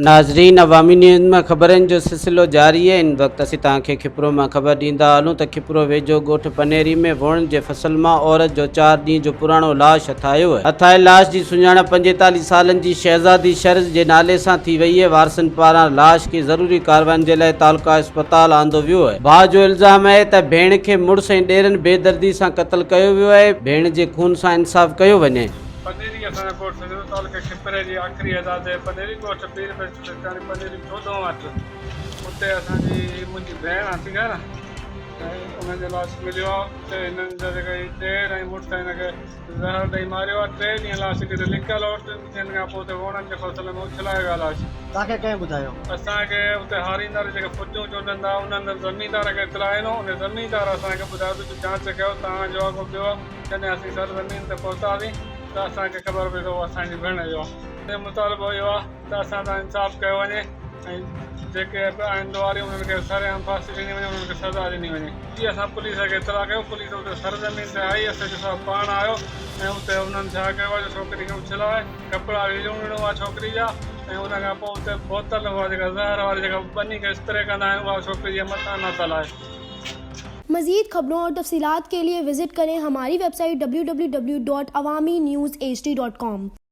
नाज़रीन, अवामी न्यूज़ में ख़बरनि जो सिलसिलो जारी है। इन वक्त असीं तव्हांखे खिपरो में ख़बर ॾींदा हलूं त खिपरो वेझो ॻोठ पनेरी में वण जे फसल मां औरत जो 4 ॾींहं जो पुराणो लाश हथायो आहे। हथायल लाश जी सुञाणप 45 सालनि जी शहज़ादी शर्ज़ जे नाले सां थी वई आहे। वारसनि पारां लाश खे ज़रूरी कारवाइनि जे लाइ तालुका अस्पताल आंदो वियो आहे। भाउ जो इल्ज़ाम आहे त भेण खे मुड़ुस ऐं ॾेरनि बेदर्दी सां क़त्ल कयो वियो आहे। भेण जे खून सां इंसाफ़ कयो वञे। पनेरी असांजा कोर्ट सॼो तालुके खिपरे जी आख़िरी हदा ते पनेरी कोर्ट पीर पनेरी 14 वटि उते असांजी मुंहिंजी भेण आहे ठीक आहे न, ऐं उनजो लाश मिलियो आहे। उते हिननि जा जेका ॾेर ऐं मुड़ुस हिनखे ज़हर ॾेई मारियो आहे। 3 ॾींहं लाश किथे लिकियल हो, 3 ॾींहंनि खां पोइ उते वणनि जे फसल में उछलायो वियो लाश। तव्हांखे कंहिं ॿुधायो? असांखे उते हारींदड़ जेके फुटियूं चोॾंदा उन्हनि ज़मीनदार खे इतला ॾिनो। उन ज़मीनदार असांखे ॿुधायो त जांच कयो, तव्हांजो अघु ॿियो जॾहिं असीं सरज़मीन ते पहुतासीं त असांखे ख़बर पई त उहो असांजी भेण जो आहे। मुतालबो इहो आहे त असां सां इंसाफ़ कयो वञे ऐं जेके आहिनि दुआरियूं उन्हनि खे सरेआम फांसी ॾिनी वञे, उन्हनि खे सज़ा ॾिनी वञे। जी असां पुलिस खे इतला कयो, पुलिस उते सरज़मीन ते आई, असांजो सभु पाण आयो ऐं उते उन्हनि छा कयो आहे, छोकिरी खे उछलाए कपिड़ा विझूं ॾिनो आहे छोकिरी जा, ऐं उन खां पोइ उते बोतल उहा जेका ज़हर वारी जेका बनी खे इस्त्रे कंदा आहिनि उहा छोकिरी जे मथां न तलाए। मज़ीद खबरों और तफसीलात के लिए विजिट करें हमारी वेबसाइट www.awamiNewsHD.com।